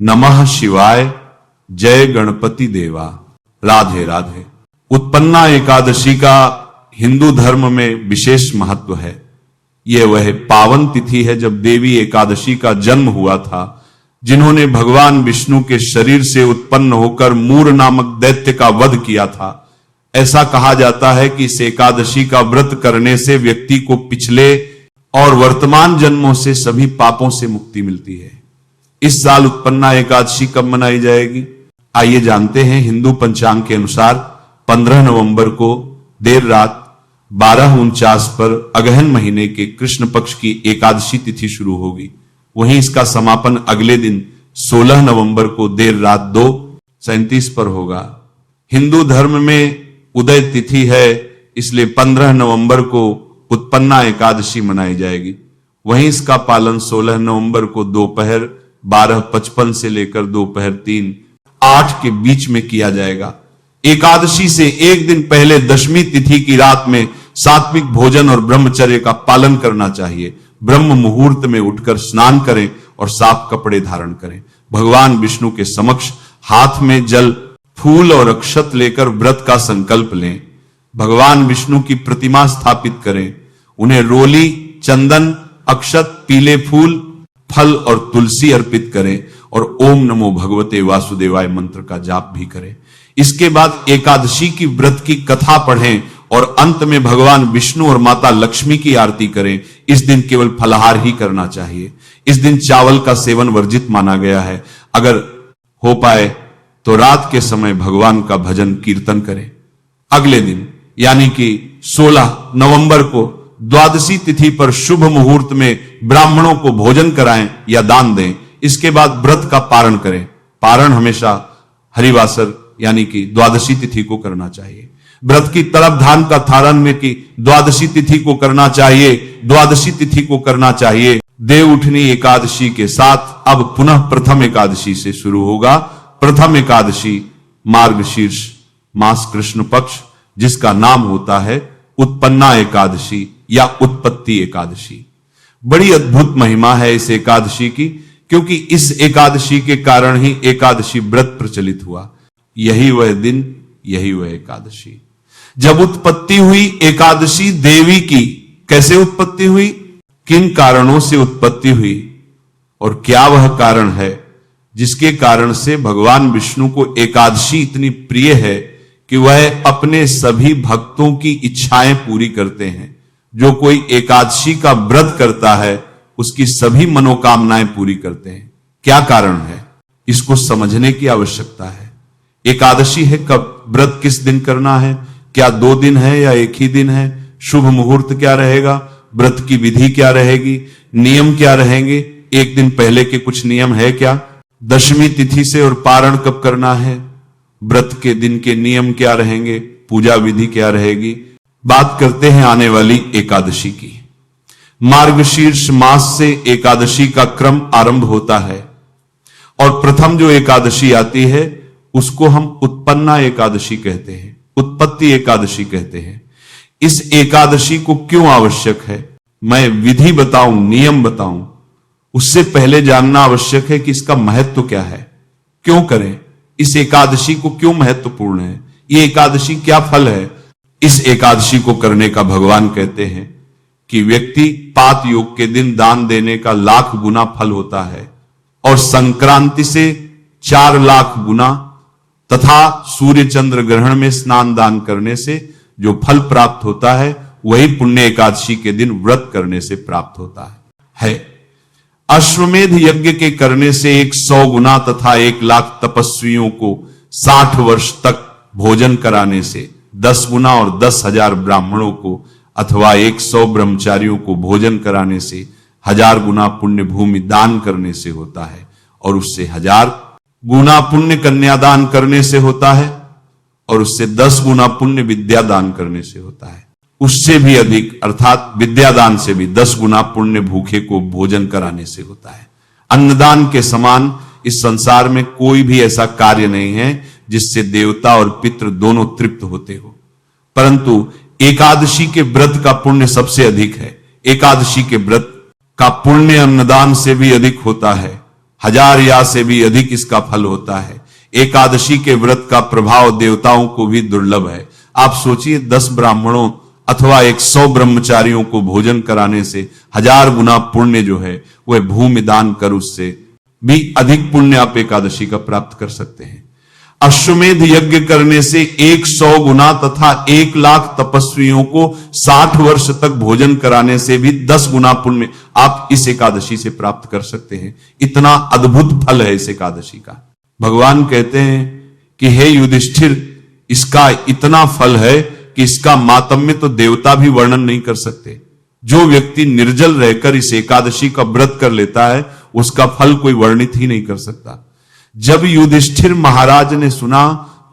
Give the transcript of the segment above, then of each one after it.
नमः शिवाय, जय गणपति देवा। राधे राधे। उत्पन्ना एकादशी का हिंदू धर्म में विशेष महत्व है। यह वह पावन तिथि है जब देवी एकादशी का जन्म हुआ था, जिन्होंने भगवान विष्णु के शरीर से उत्पन्न होकर मूर नामक दैत्य का वध किया था। ऐसा कहा जाता है कि इस एकादशी का व्रत करने से व्यक्ति को पिछले और वर्तमान जन्मों से सभी पापों से मुक्ति मिलती है। इस साल उत्पन्ना एकादशी कब मनाई जाएगी, आइए जानते हैं। हिंदू पंचांग के अनुसार 15 नवंबर को देर रात 12:49 पर अगहन महीने के कृष्ण पक्ष की एकादशी तिथि शुरू होगी। वहीं इसका समापन अगले दिन 16 नवंबर को देर रात 2:37 पर होगा। हिंदू धर्म में उदय तिथि है, इसलिए 15 नवंबर को उत्पन्ना एकादशी मनाई जाएगी। वहीं इसका पालन 16 नवंबर को दोपहर 12:55 से लेकर दोपहर 3:08 के बीच में किया जाएगा। एकादशी से एक दिन पहले दशमी तिथि की रात में सात्विक भोजन और ब्रह्मचर्य का पालन करना चाहिए। ब्रह्म मुहूर्त में उठकर स्नान करें और साफ कपड़े धारण करें। भगवान विष्णु के समक्ष हाथ में जल, फूल और अक्षत लेकर व्रत का संकल्प लें। भगवान विष्णु की प्रतिमा स्थापित करें। उन्हें रोली, चंदन, अक्षत, पीले फूल, फल और तुलसी अर्पित करें और ओम नमो भगवते वासुदेवाय मंत्र का जाप भी करें। इसके बाद एकादशी की व्रत की कथा पढ़ें और अंत में भगवान विष्णु और माता लक्ष्मी की आरती करें। इस दिन केवल फलाहार ही करना चाहिए। इस दिन चावल का सेवन वर्जित माना गया है। अगर हो पाए तो रात के समय भगवान का भजन कीर्तन करें। अगले दिन यानी कि 16 नवंबर को द्वादशी तिथि पर शुभ मुहूर्त में ब्राह्मणों को भोजन कराएं या दान दें। इसके बाद व्रत का पारण करें। पारण हमेशा हरिवासर यानी कि द्वादशी तिथि को करना चाहिए। व्रत की तलब धान का धारण में कि द्वादशी तिथि को करना चाहिए, द्वादशी तिथि को करना चाहिए। देव उठनी एकादशी के साथ अब पुनः प्रथम एकादशी से शुरू होगा। प्रथम एकादशी मार्गशीर्ष मास कृष्ण पक्ष, जिसका नाम होता है उत्पन्ना एकादशी या उत्पत्ति एकादशी। बड़ी अद्भुत महिमा है इस एकादशी की, क्योंकि इस एकादशी के कारण ही एकादशी व्रत प्रचलित हुआ। यही वह दिन, यही वह एकादशी जब उत्पत्ति हुई एकादशी देवी की। कैसे उत्पत्ति हुई, किन कारणों से उत्पत्ति हुई और क्या वह कारण है जिसके कारण से भगवान विष्णु को एकादशी इतनी प्रिय है कि वह अपने सभी भक्तों की इच्छाएं पूरी करते हैं। जो कोई एकादशी का व्रत करता है उसकी सभी मनोकामनाएं पूरी करते हैं। क्या कारण है, इसको समझने की आवश्यकता है। एकादशी है कब, व्रत किस दिन करना है, क्या 2 दिन है या एक ही दिन है, शुभ मुहूर्त क्या रहेगा, व्रत की विधि क्या रहेगी, नियम क्या रहेंगे, एक दिन पहले के कुछ नियम है क्या, दशमी तिथि से और पारण कब करना है, व्रत के दिन के नियम क्या रहेंगे, पूजा विधि क्या रहेगी। बात करते हैं आने वाली एकादशी की। मार्गशीर्ष मास से एकादशी का क्रम आरंभ होता है और प्रथम जो एकादशी आती है उसको हम उत्पन्ना एकादशी कहते हैं, उत्पत्ति एकादशी कहते हैं। इस एकादशी को क्यों आवश्यक है, मैं विधि बताऊं, नियम बताऊं, उससे पहले जानना आवश्यक है कि इसका महत्व क्या है, क्यों करें, इस एकादशी को क्यों महत्वपूर्ण है, ये एकादशी क्या फल है। इस एकादशी को करने का भगवान कहते हैं कि व्यक्ति पात योग के दिन दान देने का 1,00,000 गुना फल होता है और संक्रांति से 4,00,000 गुना तथा सूर्य चंद्र ग्रहण में स्नान दान करने से जो फल प्राप्त होता है वही पुण्य एकादशी के दिन व्रत करने से प्राप्त होता है। अश्वमेध यज्ञ के करने से 100 गुना तथा 1,00,000 तपस्वियों को 60 वर्ष तक भोजन कराने से 10 गुना और 10,000 ब्राह्मणों को अथवा 100 ब्रह्मचारियों को भोजन कराने से 1000 गुना पुण्य भूमि दान करने से होता है और उससे 1000 गुना पुण्य कन्यादान करने से होता है और उससे 10 गुना पुण्य विद्या दान करने से होता है। उससे भी अधिक अर्थात विद्यादान से भी 10 गुना पुण्य भूखे को भोजन कराने से होता है। अन्नदान के समान इस संसार में कोई भी ऐसा कार्य नहीं है जिससे देवता और पितृ दोनों तृप्त होते हो, परंतु एकादशी के व्रत का पुण्य सबसे अधिक है। एकादशी के व्रत का पुण्य अन्नदान से भी अधिक होता है। 1000 या से भी अधिक इसका फल होता है। एकादशी के व्रत का प्रभाव देवताओं को भी दुर्लभ है। आप सोचिए 10 ब्राह्मणों अथवा 100 ब्रह्मचारियों को भोजन कराने से 1000 गुना पुण्य जो है वह भूमि दान कर उससे भी अधिक पुण्य आप एकादशी का प्राप्त कर सकते हैं। अश्वमेध यज्ञ करने से 100 गुना तथा 1,00,000 तपस्वियों को 60 वर्ष तक भोजन कराने से भी 10 गुना पुण्य आप इस एकादशी से प्राप्त कर सकते हैं। इतना अद्भुत फल है इस एकादशी का। भगवान कहते हैं कि हे युधिष्ठिर, इसका इतना फल है कि इसका मातम्य तो देवता भी वर्णन नहीं कर सकते। जो व्यक्ति निर्जल रहकर इस एकादशी का व्रत कर लेता है उसका फल कोई वर्णित ही नहीं कर सकता। जब युधिष्ठिर महाराज ने सुना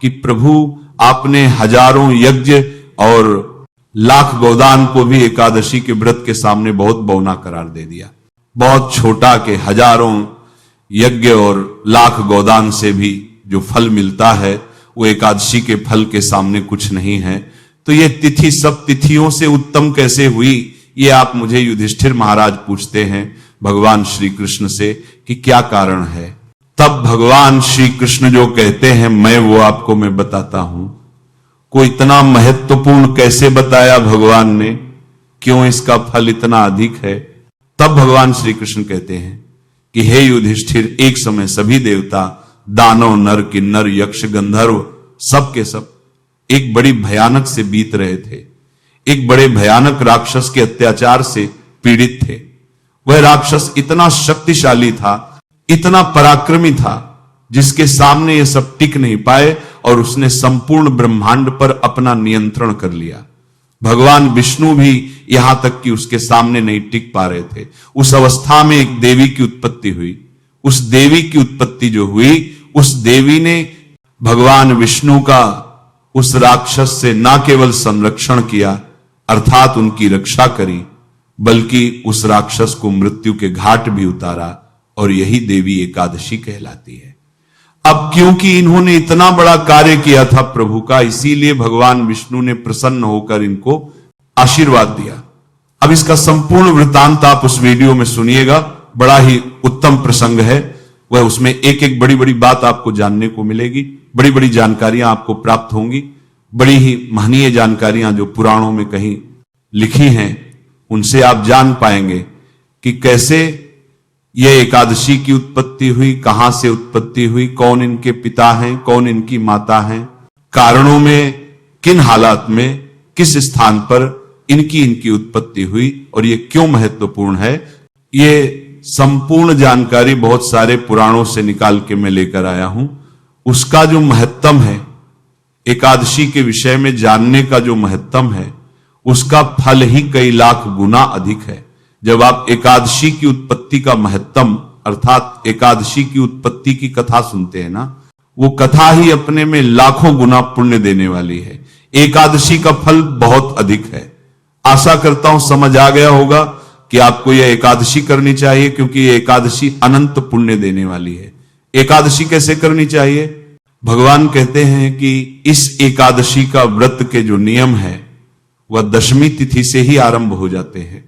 कि प्रभु आपने हजारों यज्ञ और लाख गोदान को भी एकादशी के व्रत के सामने बहुत बौना करार दे दिया, बहुत छोटा के हजारों यज्ञ और लाख गोदान से भी जो फल मिलता है वो एकादशी के फल के सामने कुछ नहीं है, तो ये तिथि सब तिथियों से उत्तम कैसे हुई, ये आप मुझे युधिष्ठिर महाराज पूछते हैं भगवान श्री कृष्ण से कि क्या कारण है। तब भगवान श्री कृष्ण जो कहते हैं मैं बताता हूं। को इतना महत्वपूर्ण कैसे बताया भगवान ने, क्यों इसका फल इतना अधिक है। तब भगवान श्री कृष्ण कहते हैं कि हे युधिष्ठिर, एक समय सभी देवता, दानव, नर, किन्नर, यक्ष, गंधर्व सब के सब एक बड़ी भयानक से बीत रहे थे। एक बड़े भयानक राक्षस के अत्याचार से पीड़ित थे। वह राक्षस इतना शक्तिशाली था, इतना पराक्रमी था, जिसके सामने ये सब टिक नहीं पाए और उसने संपूर्ण ब्रह्मांड पर अपना नियंत्रण कर लिया। भगवान विष्णु भी यहां तक कि उसके सामने नहीं टिक पा रहे थे। उस अवस्था में एक देवी की उत्पत्ति हुई। उस देवी की उत्पत्ति जो हुई, उस देवी ने भगवान विष्णु का उस राक्षस से न केवल संरक्षण किया, अर्थात उनकी रक्षा करी, बल्कि उस राक्षस को मृत्यु के घाट भी उतारा, और यही देवी एकादशी कहलाती है। अब क्योंकि इन्होंने इतना बड़ा कार्य किया था प्रभु का, इसीलिए भगवान विष्णु ने प्रसन्न होकर इनको आशीर्वाद दिया। अब इसका संपूर्ण वृत्तांत आप उस वीडियो में सुनिएगा, बड़ा ही उत्तम प्रसंग है वह। उसमें एक एक बड़ी बड़ी बात आपको जानने को मिलेगी, बड़ी बड़ी जानकारियां आपको प्राप्त होंगी, बड़ी ही महनीय जानकारियां जो पुराणों में कहीं लिखी हैं, उनसे आप जान पाएंगे कि कैसे यह एकादशी की उत्पत्ति हुई, कहां से उत्पत्ति हुई, कौन इनके पिता हैं, कौन इनकी माता हैं, कारणों में, किन हालात में, किस स्थान पर इनकी उत्पत्ति हुई और ये क्यों महत्वपूर्ण है। ये संपूर्ण जानकारी बहुत सारे पुराणों से निकाल के मैं लेकर आया हूं। उसका जो महत्तम है, एकादशी के विषय में जानने का जो महत्तम है, उसका फल ही कई लाख गुना अधिक है। जब आप एकादशी की उत्पत्ति का महत्तम अर्थात एकादशी की उत्पत्ति की कथा सुनते हैं ना, वो कथा ही अपने में लाखों गुना पुण्य देने वाली है। एकादशी का फल बहुत अधिक है। आशा करता हूं समझ आ गया होगा कि आपको यह एकादशी करनी चाहिए, क्योंकि यह एकादशी अनंत पुण्य देने वाली है। एकादशी कैसे करनी चाहिए? भगवान कहते हैं कि इस एकादशी का व्रत के जो नियम है वह दशमी तिथि से ही आरंभ हो जाते हैं।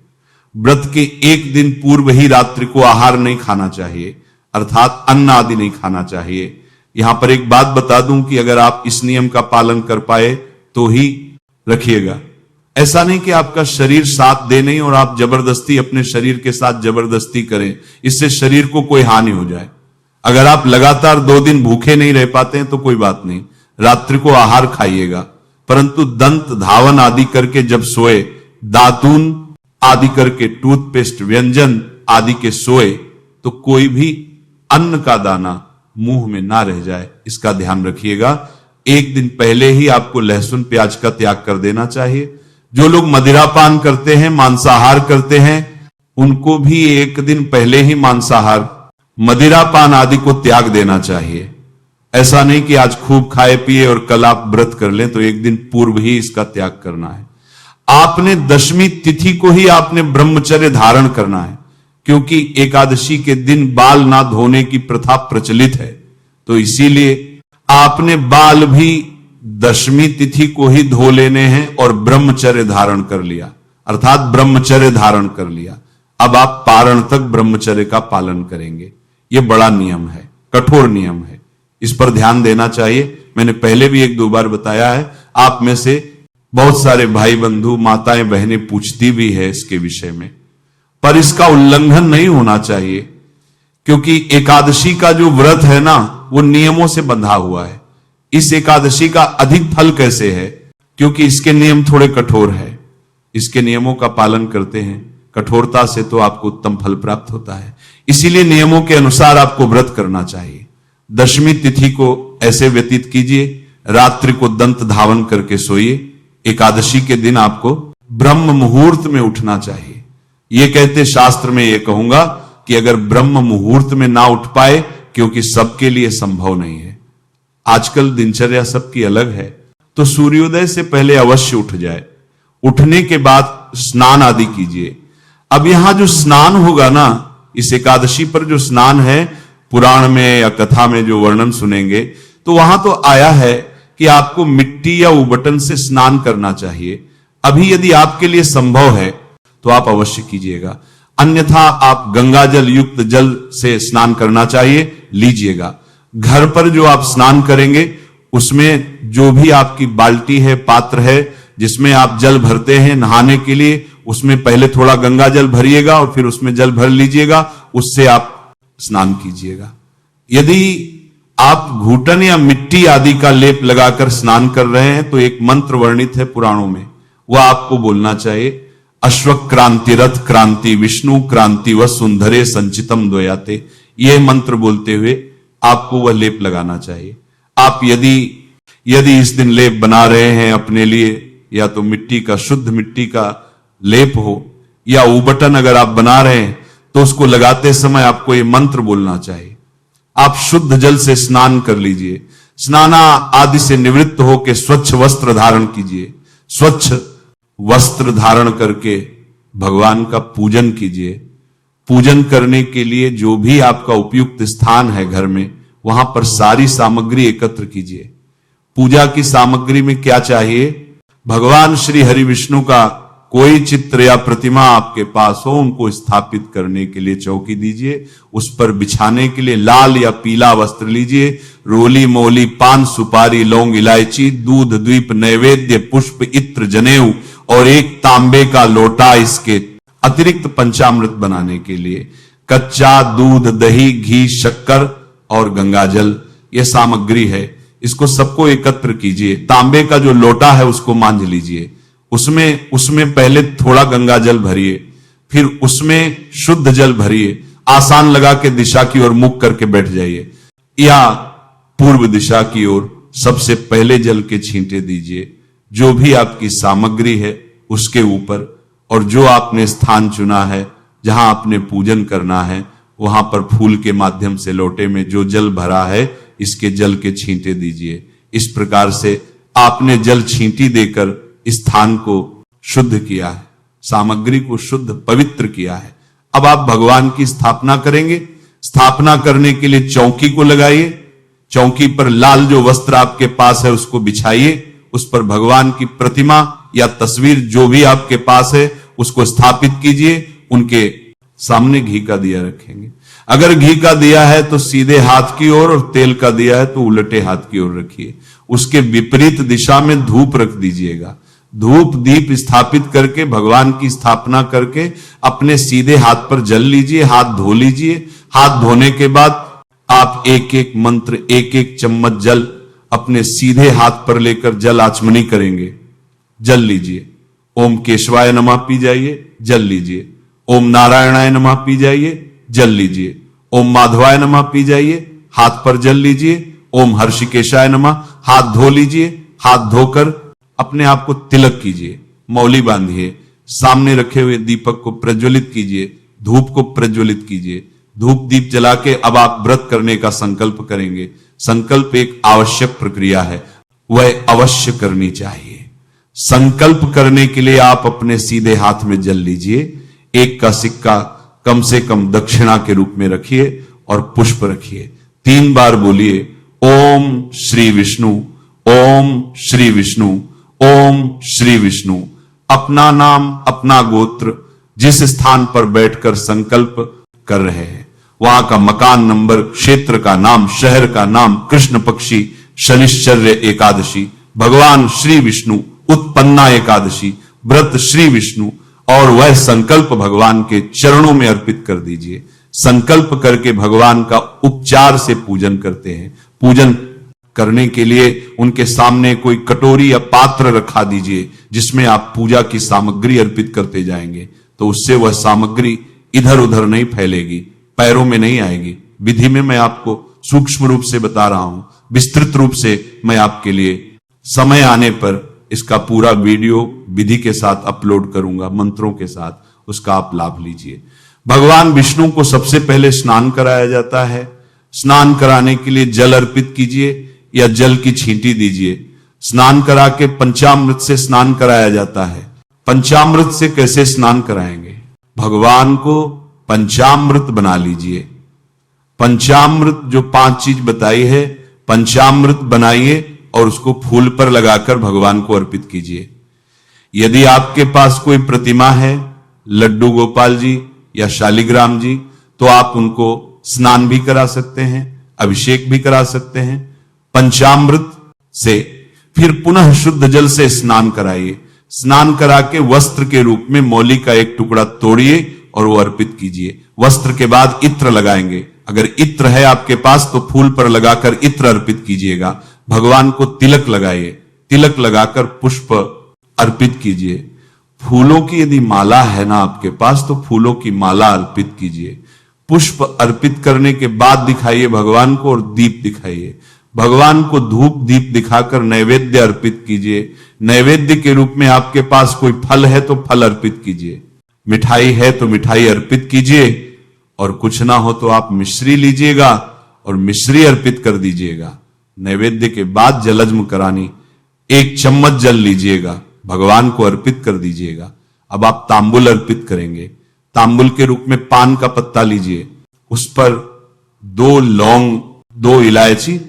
व्रत के एक दिन पूर्व ही रात्रि को आहार नहीं खाना चाहिए, अर्थात अन्न आदि नहीं खाना चाहिए। यहां पर एक बात बता दूं कि अगर आप इस नियम का पालन कर पाए तो ही रखिएगा। ऐसा नहीं कि आपका शरीर साथ दे नहीं और आप जबरदस्ती अपने शरीर के साथ जबरदस्ती करें, इससे शरीर को कोई हानि हो जाए। अगर आप लगातार 2 दिन भूखे नहीं रह पाते हैं तो कोई बात नहीं, रात्रि को आहार खाइएगा, परंतु दंत धावन आदि करके जब सोए, दातून आदि करके, टूथपेस्ट, व्यंजन आदि के सोए, तो कोई भी अन्न का दाना मुंह में ना रह जाए, इसका ध्यान रखिएगा। एक दिन पहले ही आपको लहसुन प्याज का त्याग कर देना चाहिए। जो लोग मदिरापान करते हैं, मांसाहार करते हैं, उनको भी एक दिन पहले ही मांसाहार, मदिरापान आदि को त्याग देना चाहिए। ऐसा नहीं कि आज खूब खाए पिए और कल आप व्रत कर लें, तो एक दिन पूर्व ही इसका त्याग करना है। आपने दशमी तिथि को ही आपने ब्रह्मचर्य धारण करना है, क्योंकि एकादशी के दिन बाल ना धोने की प्रथा प्रचलित है, तो इसीलिए आपने बाल भी दशमी तिथि को ही धो लेने हैं और ब्रह्मचर्य धारण कर लिया, अर्थात ब्रह्मचर्य धारण कर लिया। अब आप पारण तक ब्रह्मचर्य का पालन करेंगे। यह बड़ा नियम है, कठोर नियम है, इस पर ध्यान देना चाहिए। मैंने पहले भी एक दो बार बताया है, आप में से बहुत सारे भाई बंधु माताएं बहनें पूछती भी है इसके विषय में, पर इसका उल्लंघन नहीं होना चाहिए, क्योंकि एकादशी का जो व्रत है ना, वो नियमों से बंधा हुआ है। इस एकादशी का अधिक फल कैसे है? क्योंकि इसके नियम थोड़े कठोर है। इसके नियमों का पालन करते हैं, कठोरता से तो आपको उत्तम फल प्राप्त होता है। इसीलिए नियमों के अनुसार आपको व्रत करना चाहिए। दशमी तिथि को ऐसे व्यतीत कीजिए, रात्रि को दंत धावन करके सोइए। एकादशी के दिन आपको ब्रह्म मुहूर्त में उठना चाहिए। ये कहते शास्त्र में ये कहूंगा कि अगर ब्रह्म मुहूर्त में ना उठ पाए, क्योंकि सबके लिए संभव नहीं है, आजकल दिनचर्या सबकी अलग है, तो सूर्योदय से पहले अवश्य उठ जाए। उठने के बाद स्नान आदि कीजिए। अब यहां जो स्नान होगा ना, इस एकादशी पर जो स्नान है, पुराण में या कथा में जो वर्णन सुनेंगे, तो वहां तो आया है कि आपको मिट्टी या उबटन से स्नान करना चाहिए। अभी यदि आपके लिए संभव है तो आप अवश्य कीजिएगा, अन्यथा आप गंगा जल युक्त जल से स्नान करना चाहिए, लीजिएगा। घर पर जो आप स्नान करेंगे, उसमें जो भी आपकी बाल्टी है, पात्र है, जिसमें आप जल भरते हैं नहाने के लिए, उसमें पहले थोड़ा गंगा जल भरिएगा और फिर उसमें जल भर लीजिएगा, उससे आप स्नान कीजिएगा। यदि आप घुटन या मिट्टी आदि का लेप लगाकर स्नान कर रहे हैं, तो एक मंत्र वर्णित है पुराणों में, वह आपको बोलना चाहिए, अश्वक्रांति रथ क्रांति विष्णु क्रांति व सुंदरे संचितम द्वयाते। यह मंत्र बोलते हुए आपको वह लेप लगाना चाहिए। आप यदि इस दिन लेप बना रहे हैं अपने लिए, या तो मिट्टी का, शुद्ध मिट्टी का लेप हो, या उबटन अगर आप बना रहे हैं, तो उसको लगाते समय आपको यह मंत्र बोलना चाहिए। आप शुद्ध जल से स्नान कर लीजिए, स्नाना आदि से निवृत्त होकर स्वच्छ वस्त्र धारण कीजिए। स्वच्छ वस्त्र धारण करके भगवान का पूजन कीजिए। पूजन करने के लिए जो भी आपका उपयुक्त स्थान है घर में, वहां पर सारी सामग्री एकत्र कीजिए। पूजा की सामग्री में क्या चाहिए? भगवान श्री हरि विष्णु का कोई चित्र या प्रतिमा आपके पास हो, उनको स्थापित करने के लिए चौकी दीजिए। उस पर बिछाने के लिए लाल या पीला वस्त्र लीजिए। रोली मोली पान सुपारी लौंग इलायची दूध द्वीप नैवेद्य पुष्प इत्र जनेऊ और एक तांबे का लोटा, इसके अतिरिक्त पंचामृत बनाने के लिए कच्चा दूध, दही, घी, शक्कर और गंगाजल, यह सामग्री है। इसको सबको एकत्र कीजिए। तांबे का जो लोटा है उसको मांझ लीजिए, उसमें पहले थोड़ा गंगा जल भरिए, फिर उसमें शुद्ध जल भरिए। आसान लगा के दिशा की ओर मुख करके बैठ जाइए, या पूर्व दिशा की ओर सबसे पहले जल के छींटे दीजिए। जो भी आपकी सामग्री है उसके ऊपर, और जो आपने स्थान चुना है जहां आपने पूजन करना है, वहां पर फूल के माध्यम से लोटे में जो जल भरा है, इसके जल के छींटे दीजिए। इस प्रकार से आपने जल छींटी देकर स्थान को शुद्ध किया है, सामग्री को शुद्ध पवित्र किया है। अब आप भगवान की स्थापना करेंगे। स्थापना करने के लिए चौकी को लगाइए। चौकी पर लाल जो वस्त्र आपके पास है उसको बिछाइए। उस पर भगवान की प्रतिमा या तस्वीर जो भी आपके पास है उसको स्थापित कीजिए। उनके सामने घी का दिया रखेंगे। अगर घी का दिया है तो सीधे हाथ की ओर, और तेल का दिया है तो उलटे हाथ की ओर रखिए। उसके विपरीत दिशा में धूप रख दीजिएगा। धूप दीप स्थापित करके भगवान की स्थापना करके अपने सीधे हाथ पर जल लीजिए, हाथ धो लीजिए। हाथ धोने के बाद आप एक एक मंत्र, एक एक चम्मच जल अपने सीधे हाथ पर लेकर जल आचमनी करेंगे। जल लीजिए। ओम केशवाय नमः पी जाइए, जल लीजिए। ओम नारायणाय नमः पी जाइए, जल लीजिए। ओम माधवाय नमः पी जाइए, हाथ पर जल लीजिए। ओम हर्षिकेशाय नमः, हाथ धो लीजिए। हाथ धोकर अपने आप को तिलक कीजिए, मौली बांधिए। सामने रखे हुए दीपक को प्रज्वलित कीजिए, धूप को प्रज्वलित कीजिए। धूप दीप जला के अब आप व्रत करने का संकल्प करेंगे। संकल्प एक आवश्यक प्रक्रिया है, वह अवश्य करनी चाहिए। संकल्प करने के लिए आप अपने सीधे हाथ में जल लीजिए। एक का सिक्का कम से कम दक्षिणा के रूप में रखिए और पुष्प रखिए। 3 बार बोलिए, ओम श्री विष्णु, ओम श्री विष्णु, ओम श्री विष्णु। अपना नाम, अपना गोत्र, जिस स्थान पर बैठकर संकल्प कर रहे हैं वहां का मकान नंबर, क्षेत्र का नाम, शहर का नाम, कृष्ण पक्षी, शनिश्चर्य एकादशी, भगवान श्री विष्णु, उत्पन्ना एकादशी, व्रत श्री विष्णु, और वह संकल्प भगवान के चरणों में अर्पित कर दीजिए। संकल्प करके भगवान का उपचार से पूजन करते हैं। पूजन करने के लिए उनके सामने कोई कटोरी या पात्र रखा दीजिए जिसमें आप पूजा की सामग्री अर्पित करते जाएंगे, तो उससे वह सामग्री इधर उधर नहीं फैलेगी, पैरों में नहीं आएगी। विधि में मैं आपको सूक्ष्म रूप से बता रहा हूं, विस्तृत रूप से मैं आपके लिए समय आने पर इसका पूरा वीडियो विधि के साथ अपलोड करूंगा, मंत्रों के साथ, उसका आप लाभ लीजिए। भगवान विष्णु को सबसे पहले स्नान कराया जाता है। स्नान कराने के लिए जल अर्पित कीजिए या जल की छींटी दीजिए। स्नान करा के पंचामृत से स्नान कराया जाता है। पंचामृत से कैसे स्नान कराएंगे? भगवान को पंचामृत बना लीजिए। पंचामृत जो 5 चीज बताई है, पंचामृत बनाइए और उसको फूल पर लगाकर भगवान को अर्पित कीजिए। यदि आपके पास कोई प्रतिमा है, लड्डू गोपाल जी या शालिग्राम जी, तो आप उनको स्नान भी करा सकते हैं, अभिषेक भी करा सकते हैं पंचामृत से। फिर पुनः शुद्ध जल से स्नान कराइए। स्नान करा के वस्त्र के रूप में मौली का एक टुकड़ा तोड़िए और वो अर्पित कीजिए। वस्त्र के बाद इत्र लगाएंगे। अगर इत्र है आपके पास तो फूल पर लगाकर इत्र अर्पित कीजिएगा। भगवान को तिलक लगाइए। तिलक लगाकर पुष्प अर्पित कीजिए। फूलों की यदि माला है ना आपके पास तो फूलों की माला अर्पित कीजिए। पुष्प अर्पित करने के बाद दिखाइए भगवान को, और दीप दिखाइए। भगवान को धूप दीप दिखाकर नैवेद्य अर्पित कीजिए। नैवेद्य के रूप में आपके पास कोई फल है तो फल अर्पित कीजिए, मिठाई है तो मिठाई अर्पित कीजिए, और कुछ ना हो तो आप मिश्री लीजिएगा और मिश्री अर्पित कर दीजिएगा। नैवेद्य के बाद जलजम करानी, 1 चम्मच जल लीजिएगा, भगवान को अर्पित कर दीजिएगा। अब आप तांबुल अर्पित करेंगे। तांबुल के रूप में पान का पत्ता लीजिए, उस पर 2 लौंग, 2 इलायची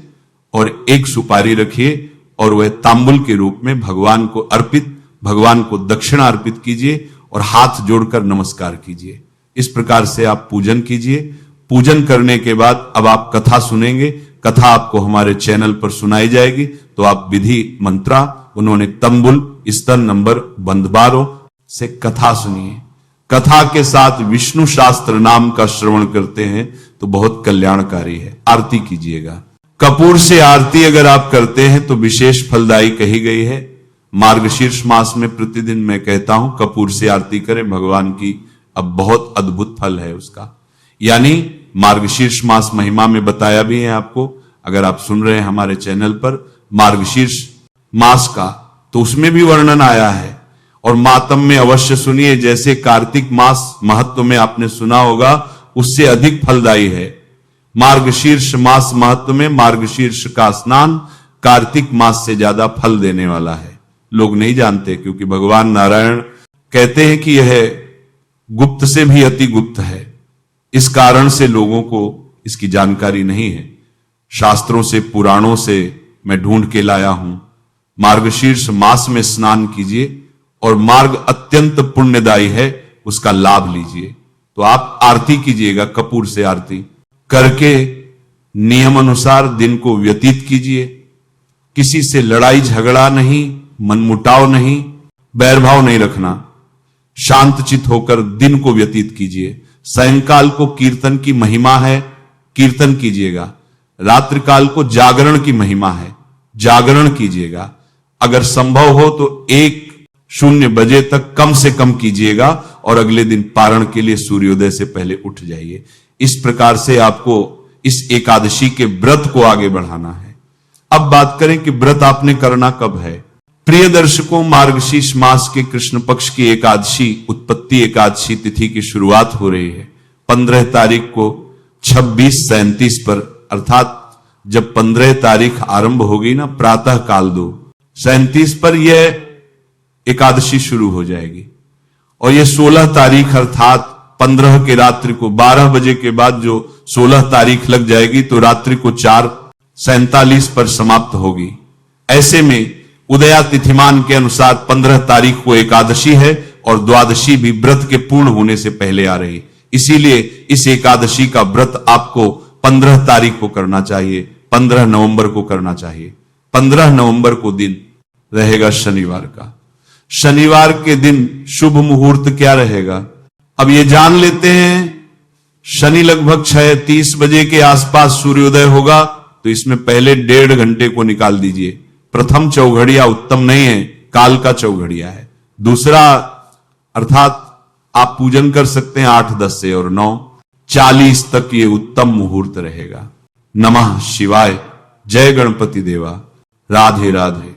और 1 सुपारी रखिए और वह तांबुल के रूप में भगवान को अर्पित, भगवान को दक्षिणा अर्पित कीजिए और हाथ जोड़कर नमस्कार कीजिए। इस प्रकार से आप पूजन कीजिए। पूजन करने के बाद अब आप कथा सुनेंगे। कथा आपको हमारे चैनल पर सुनाई जाएगी, तो आप विधि मंत्रा, उन्होंने तंबुल, स्तन नंबर, बंदबारों से कथा सुनिए। कथा के साथ विष्णु शास्त्र नाम का श्रवण करते हैं तो बहुत कल्याणकारी है। आरती कीजिएगा। कपूर से आरती अगर आप करते हैं तो विशेष फलदायी कही गई है। मार्गशीर्ष मास में प्रतिदिन मैं कहता हूं कपूर से आरती करें भगवान की, अब बहुत अद्भुत फल है उसका। यानी मार्गशीर्ष मास महिमा में बताया भी है आपको, अगर आप सुन रहे हैं हमारे चैनल पर मार्गशीर्ष मास का, तो उसमें भी वर्णन आया है। और मातम में अवश्य सुनिए, जैसे कार्तिक मास महत्व में आपने सुना होगा, उससे अधिक फलदायी है। मार्गशीर्ष मास महत्व में मार्गशीर्ष का स्नान कार्तिक मास से ज्यादा फल देने वाला है। लोग नहीं जानते, क्योंकि भगवान नारायण कहते हैं कि यह गुप्त से भी अति गुप्त है। इस कारण से लोगों को इसकी जानकारी नहीं है। शास्त्रों से, पुराणों से मैं ढूंढ के लाया हूं। मार्गशीर्ष मास में स्नान कीजिए और मार्ग अत्यंत पुण्यदायी है, उसका लाभ लीजिए। तो आप आरती कीजिएगा, कपूर से आरती करके नियम अनुसार दिन को व्यतीत कीजिए। किसी से लड़ाई झगड़ा नहीं, मनमुटाव नहीं, बैरभाव नहीं रखना। शांतचित होकर दिन को व्यतीत कीजिए। सायंकाल को कीर्तन की महिमा है, कीर्तन कीजिएगा। रात्रिकाल को जागरण की महिमा है, जागरण कीजिएगा। अगर संभव हो तो 1:00 बजे तक कम से कम कीजिएगा और अगले दिन पारण के लिए सूर्योदय से पहले उठ जाइए। इस प्रकार से आपको इस एकादशी के व्रत को आगे बढ़ाना है। अब बात करें कि व्रत आपने करना कब है। प्रिय दर्शकों, मार्गशीर्ष मास के कृष्ण पक्ष की एकादशी, उत्पत्ति एकादशी तिथि की शुरुआत हो रही है 15 तारीख को 26:37 पर, अर्थात जब 15 तारीख आरंभ होगी ना, प्रातः काल 2:37 पर यह एकादशी शुरू हो जाएगी। और यह 16 तारीख अर्थात 15 के रात्रि को 12 बजे के बाद जो 16 तारीख लग जाएगी तो रात्रि को 4:47 पर समाप्त होगी। ऐसे में उदया तिथिमान के अनुसार 15 तारीख को एकादशी है और द्वादशी भी व्रत के पूर्ण होने से पहले आ रही। इसीलिए इस एकादशी का व्रत आपको 15 तारीख को करना चाहिए, 15 नवंबर को करना चाहिए। 15 नवंबर को दिन रहेगा शनिवार का। शनिवार के दिन शुभ मुहूर्त क्या रहेगा, अब ये जान लेते हैं। शनि लगभग 6:30 बजे के आसपास सूर्योदय होगा, तो इसमें पहले 1.5 घंटे को निकाल दीजिए। प्रथम चौघड़िया उत्तम नहीं है, काल का चौघड़िया है। दूसरा अर्थात आप पूजन कर सकते हैं 8, 10 से, और 9:40 तक ये उत्तम मुहूर्त रहेगा। नमः शिवाय। जय गणपति देवा। राधे राधे।